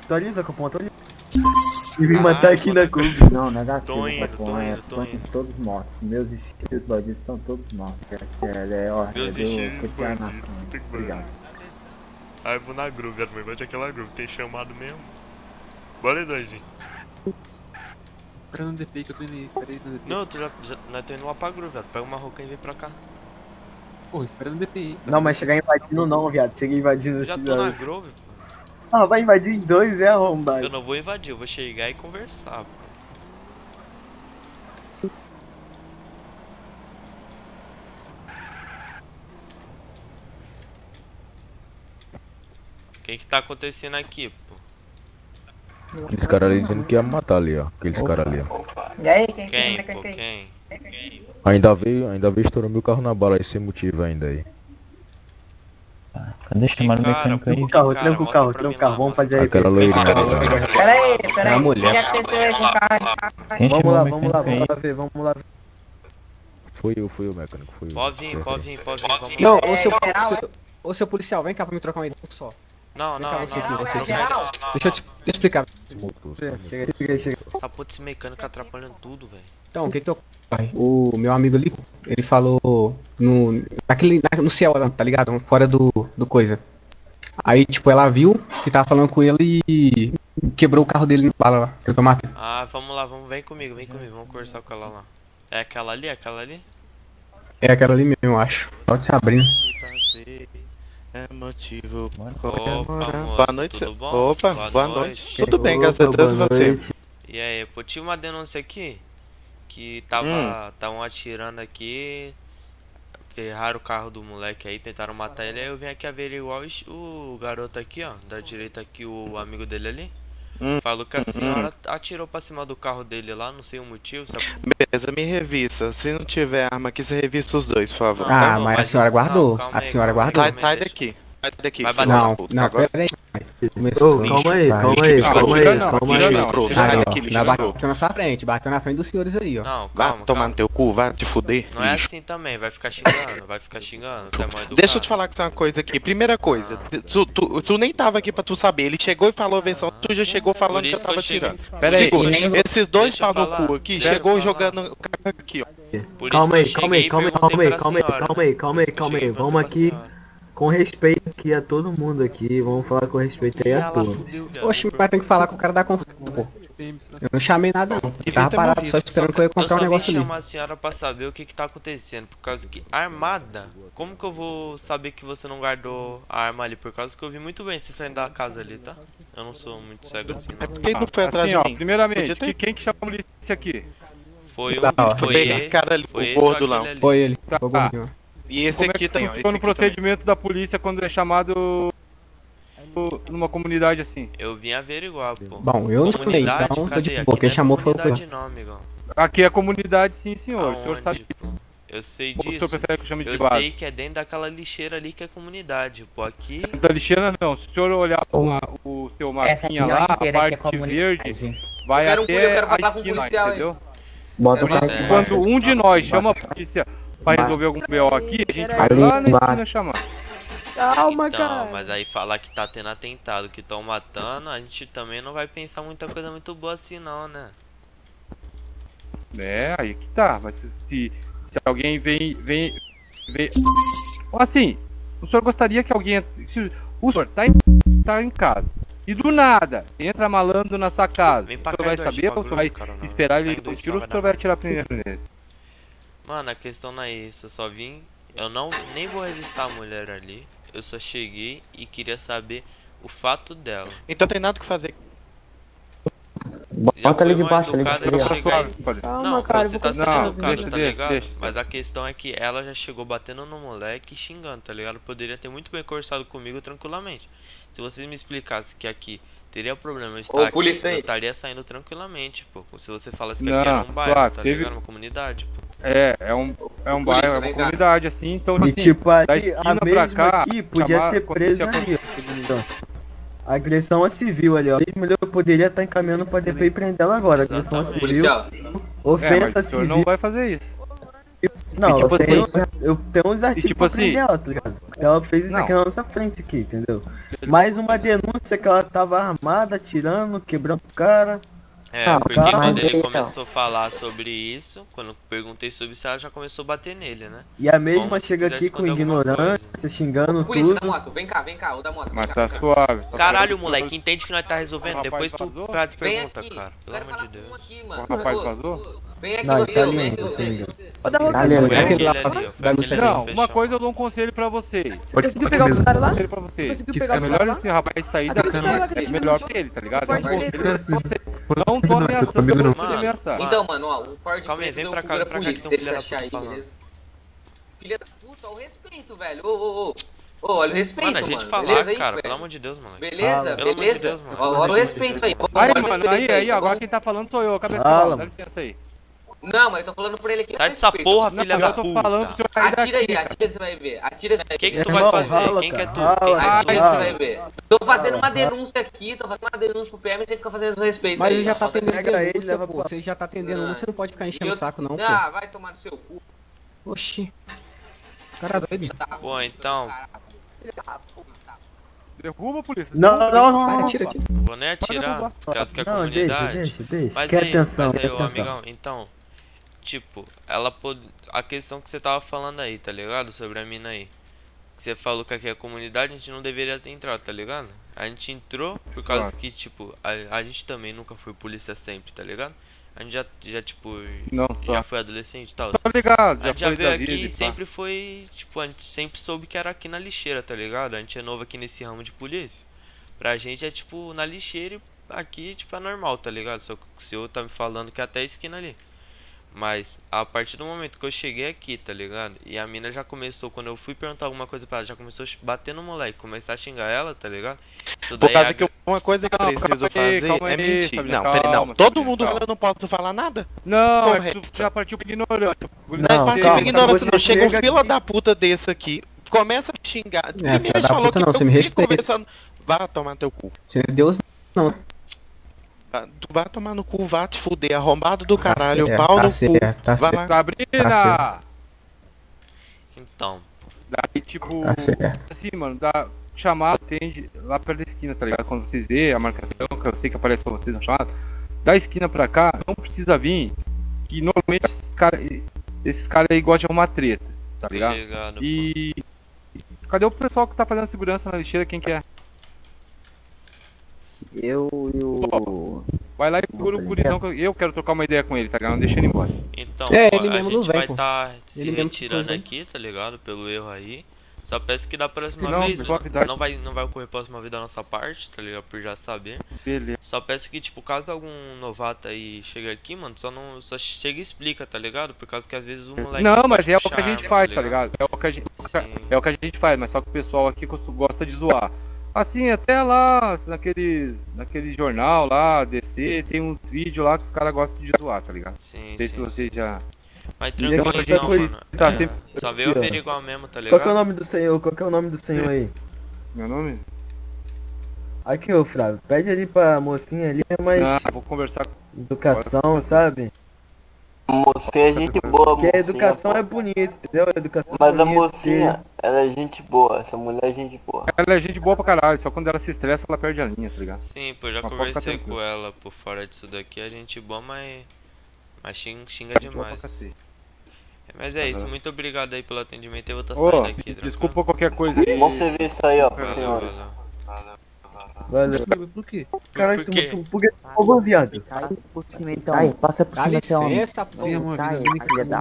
Atualiza, Copom, atualiza. E me matar aqui na Clube. Não, negativo, Tô indo, todos mortos. Meus estilos bandidos estão todos mortos. Meus estilos bandidos, puta que Obrigado. pariu. Aí eu vou na groove, velho, mas invade aquela groove, tem chamado mesmo. Bora aí, doidinho. Espera no DP que eu tô indo aí, espera aí no DP. Não, nós tô indo lá pra groove, velho. Pega uma roca e vem pra cá. Pô, espera no DP aí. Não, mas chegar invadindo não, viado. Chega invadindo Já assim, tô na ó. groove, pô. Ah, vai invadir em dois, é arrombado. Eu não vou invadir, eu vou chegar e conversar, pô. O que tá acontecendo aqui, pô? Aqueles caras ali dizendo que ia matar ali, ó. Aqueles caras ali, ó. E aí, Quem, pô, quem? Ainda veio estourando meu carro na bala aí, sem motivo ainda aí. Cadê chamar o cara, mecânico aí? Tranca o carro, vamos fazer aí. Aquela loirinha lá. Peraí, É a mulher. Quem é que tem aí com o carro? Quem Vamos chamou lá, o vamos lá, mecânico vamos aí? lá ver, vamos lá ver. Foi eu, mecânico, foi eu. Pode vir, vamos Não, lá. ô seu policial, vem cá pra me trocar uma ideia só. Não, Vem cá você aqui, não, você aqui. geral. Deixa eu te explicar. Chega. Essa puta esse mecânico atrapalhando tudo, velho. Então, o que eu... O meu amigo ali, ele falou no céu, tá ligado? Fora do coisa. Aí, tipo, ela viu que tava falando com ele e quebrou o carro dele no bala lá, que eu matei. Ah, vamos lá, vem comigo, vamos conversar com ela lá. É aquela ali? É aquela ali mesmo, eu acho. Pode ser abrindo. É motivo. Opa, moço, Boa noite. tudo bom? Opa, boa noite. Tudo bem, Opa, graças a Deus, e boa você? noite. E aí, pô, tinha uma denúncia aqui que estavam atirando aqui, ferraram o carro do moleque aí, tentaram matar ele, aí eu vim aqui averiguar o garoto aqui, ó, da direita aqui, o amigo dele ali. Falou que a senhora atirou pra cima do carro dele lá, não sei o motivo, sabe? Beleza, me revisa. Se não tiver arma aqui, você revisa os dois, por favor. Ah, não, mas a mas senhora não, guardou. calma A aí, senhora calma aí. guardou. Sai daqui. Sai daqui. Vai filho bater. da Não, puta. não, Agora peraí. Ô, Começou. calma aí. Vai. Aí, ó, bateu na sua frente, bateu na frente dos senhores aí, ó. Não, Vai calma, tomar calma. no teu cu, vai te fuder. Não é assim também, vai ficar xingando, até mais educado. Deixa eu te falar uma coisa aqui. Primeira coisa, tu nem tava aqui pra tu saber. Ele chegou e falou a versão, tu já chegou falando Por que eu isso que eu tava cheguei. tirando. Pera aí, Segundo, esses dois deixa eu pau no falar, cu aqui, deixa eu chegou falar. jogando aqui, ó. Por isso Calma que aí, eu calma aí, cheguei e calma aí, perguntei pra calma aí, senhora, calma aí, né? calma Por aí, isso que eu calma aí. cheguei e Vamos perguntei aqui pra senhora. com respeito aqui a todo mundo aqui. Vamos falar com respeito aí Ih, a ela todos. fudeu, viado. Oxe, mas tem que falar com o cara da consulta, pô. Eu não chamei nada não. Devia Tava ter parado morrido. só esperando que eu ia Eu comprar só um vim negócio ali. chamar a senhora pra saber o que tá acontecendo, por causa que armada, como que eu vou saber que você não guardou a arma ali? Por causa que eu vi muito bem você saindo da casa ali, tá? Eu não sou muito cego assim, não. Quem não foi atrás Assim, de ó, mim? primeiramente, quem que chamou a polícia aqui? Foi Foi esse cara ali, foi o esse gordo ou lá. aquele ali? Foi ele. Tá. Foi o gordinho. E esse Como é aqui que tem, ó. funciona o procedimento da polícia quando é chamado numa comunidade assim? Eu vim averiguar, pô. Bom, eu não chamei, Comunidade, então tô cadê? de Aqui boa. Quem não é chamou foi o comunidade não, amigão. Aqui é comunidade, sim, senhor. O senhor Aonde, sabe pô? Eu sei ou o senhor disso. prefere que eu chame de Eu base? sei que é dentro daquela lixeira ali que é comunidade, pô. Aqui... Da lixeira não. Se o senhor olhar o seu mapinha lá, a parte verde, vai até a esquina, entendeu? Bota o Mas cara é- aqui Quando embaixo. um de nós chama a polícia pra resolver algum BO aqui, a gente vai lá na esquina chamar. Calma, Então, mas aí falar que tá tendo atentado, que estão matando, a gente também não vai pensar muita coisa muito boa assim não, né? É, aí que tá. Mas se alguém vem. Assim, o senhor gostaria que alguém. Se o senhor tá em casa e do nada entra malandro na sua casa, Vem o pra senhor cá, vai Eduardo, saber pra ou o senhor vai grupo, cara, não. esperar ele Tá em ir pro dois tiro só, ou o vai senhor dar vai merda. atirar primeiro nele? Mano, a questão não é isso, eu só vim... Eu nem vou revistar a mulher ali, eu só cheguei e queria saber o fato dela. Então tem nada o que fazer. Já Bota ali fui de mal baixo, ali educada de de baixo. chegar e- Não, cara, você tá sendo Não, educado, deixa, tá deixa, ligado? deixa. Mas a questão é que ela já chegou batendo no moleque e xingando, tá ligado? Poderia ter muito bem conversado comigo tranquilamente. Se vocês me explicassem que aqui teria problema eu estar aqui, eu estaria saindo tranquilamente, pô. Se você falasse que aqui era Não, um bairro, suave, tá teve- ligado? Uma comunidade, pô. É um bairro, é uma comunidade assim, então E assim, tipo, da ali, esquina a pra mesma cá, aqui podia chamar ser a polícia presa ali, ó. Agressão a civil ali, ó. Eu poderia estar encaminhando pra DP e prender ela agora. Agressão a Exatamente. civil, mas ofensa o senhor civil. não vai fazer isso. Não, E, tipo eu tenho uns artigos tipo pra assim- prender ela, tá ligado? Ela fez isso Não. aqui na nossa frente aqui, entendeu? Mais uma denúncia que ela tava armada, atirando, quebrando o cara. É, porque tá, quando mas ele então. começou a falar sobre isso, quando eu perguntei sobre isso, ela já começou a bater nele, né? E a mesma Como se chega quisesse aqui com esconder alguma ignorância, xingando Polícia da tudo. moto, vem cá, ô da moto. Mas vem cá, tá vem cá. suave. só Caralho, que- moleque, entende que nós tá resolvendo, O rapaz depois tu vazou? faz Vem pergunta, aqui. cara. Eu Pelo quero amor de falar com um Deus. aqui, mano. O rapaz Ô, vazou? Vem aqui Não, você, isso é vem linha, aqui isso é você. linha. Ô, da Foi Aquele aquele lá, ali, ó, foi da aquele Lúcia ali, Não, uma fechou. coisa eu dou um conselho pra vocês. Pode Conseguiu falar pegar mesmo. os caras lá? Conselho pra vocês. Conseguiu Que pegar É os melhor caras lá? esse rapaz sair Aquele daqui. cara lá que a É gente melhor denunciou. pra ele, tá ligado? Foi É um conselho dele. pra vocês. Não tô ameaçando comigo não. pra ameaçar. Então, mano, ó, o Ford Calma aí, Preto vem deu pra cá, procura vem pra cá polícia, que tem um se filho ele da achar puta aí, falando. beleza? Filha da puta, olha o respeito, velho. Ô, olha o respeito, Mano, a mano. gente falar, Beleza aí, cara, velho? pelo amor de Deus, mano. Beleza, Pelo amor de beleza. Deus, mano. Olha o respeito aí. Aí, Olha o mano, respeito aí, tá agora bom? quem tá falando sou eu, cabeça Fala, mal, dá mano. licença aí. Não, mas eu tô falando pra ele aqui. Sai dessa porra, Não, filha eu da tô puta. falando pro senhor sair Atira daqui. aí, atira você vai ver. Atira você vai O que ver. que tu Irmão, vai fazer? rala, Quem que é tu? cara, Quem que é rala, tu? Atira rala. você vai ver. Tô fazendo uma denúncia aqui, tô fazendo uma denúncia pro PM e você fica fazendo seu respeito. Mas aí, ele já tá atendendo Pega ele, denúncia, leva pô. pra- Você já tá atendendo, Não. você não pode ficar enchendo Eu- o saco, não, pô. Ah, vai tomar no seu cu. Oxi. Cara doido. Pô, então, Derruba a polícia. Não, derruba. não, não, Vai, não. atira aqui. vou nem atirar, por causa que a Não, comunidade... deixa. Mas Quer aí, atenção, mas aí, quer ô, atenção. amigão, então, tipo, ela pode... A questão que você tava falando aí, tá ligado? Sobre a mina aí. Que você falou que aqui é a comunidade, a gente não deveria ter entrado, tá ligado? A gente entrou por causa Claro. que, tipo, a gente também nunca foi polícia sempre, tá ligado? A gente já tipo, Não, já tá. foi adolescente e tal. Tá ligado, A gente já foi veio da aqui vida, e pá. sempre foi, tipo, a gente sempre soube que era aqui na lixeira, tá ligado? A gente é novo aqui nesse ramo de polícia. Pra gente é tipo na lixeira e aqui, tipo, é normal, tá ligado? Só que o senhor tá me falando que é até a esquina ali. Mas a partir do momento que eu cheguei aqui, tá ligado? E a mina já começou, quando eu fui perguntar alguma coisa pra ela, já começou a bater no moleque, começar a xingar ela, tá ligado? Isso Por daí causa é que uma coisa que eu Calma preciso aí, fazer calma é aí, mentir. Sabrina, Não, peraí, não. calma, Todo Sabrina, mundo calma. eu não posso falar nada? Não, é Correto. que tu já partiu pra ignorância. Não, Mas calma, partiu ignorância você não. Chega um chega fila aqui- da puta desse aqui, começa a xingar. filha Primeiro da falou puta que não, você eu me fiquei respeita. conversando. Vá tomar teu cu. Deus não. Tu vai tomar no cu, vá te fuder, arrombado do caralho, certo, pau tá no certo, cu. tá Vai certo. lá. Sabrina! Tá Então, Daí, tipo, Tá certo. assim, mano, dá chamada, atende lá perto da esquina, tá ligado? Quando vocês vê a marcação, que eu sei que aparece pra vocês na chamada, da esquina pra cá, não precisa vir, que normalmente esses caras aí gostam de arrumar treta, tá tá ligado? ligado, pô. E cadê o pessoal que tá fazendo segurança na lixeira, quem que é? Eu e o... Vai lá e segura o gurizão, que eu quero trocar uma ideia com ele, tá ligado? Não deixa ele embora. Então, É, pô, ele a mesmo não gente vem, vai pô. estar se Ele mesmo retirando que aqui, tá ligado? Pelo erro aí. Só peço que da próxima Não, vez, igual a idade. não vai ocorrer próxima vez da nossa parte, tá ligado? Por já saber. Beleza. Só peço que, tipo, caso algum novato aí chegue aqui, mano, só chega e explica, tá ligado? Por causa que às vezes o moleque Não, pode mas é o que puxar a gente arma, faz, tá ligado? É o que a gente, Sim. é o que a gente faz, mas só que o pessoal aqui gosta de zoar. Assim, até lá, naquele jornal lá, DC, tem uns vídeos lá que os caras gostam de zoar, tá ligado? Sim, Não sei se sim, você sim. já... Mas Então, tranquilo a gente então, foi- mano. tá É, sempre- só veio Aqui, ó. averiguar mesmo, tá Qual que é o ligado? nome do senhor? Qual que é o nome do senhor aí? Meu nome? Aqui, ô Flávio, pede ali pra mocinha ali, é mais Ah, vou conversar com... educação, sabe? Mocinha é gente boa, Porque a mocinha, educação pô. é bonita, entendeu? A educação Mas a bonita, mocinha, ela é gente boa, essa mulher é gente boa. Ela é gente boa pra caralho, só quando ela se estressa ela perde a linha, tá ligado? Sim, pô, já Mas pode ficar conversei tranquilo. com ela por fora disso daqui, a gente boa, mas xinga Boa pra demais. cacete. Mas é isso, muito obrigado aí pelo atendimento, eu vou estar Ô, saindo aqui, tranquilo? desculpa qualquer coisa aí. Bom serviço aí, ó, Valeu, senhores. valeu. Valeu. Por quê? Caralho, Por quê? por que tu viado? Cai por cima então. Cai, passa por Dá cima, seu homem. licença, pô. Sim, amor, Cai, filha filha da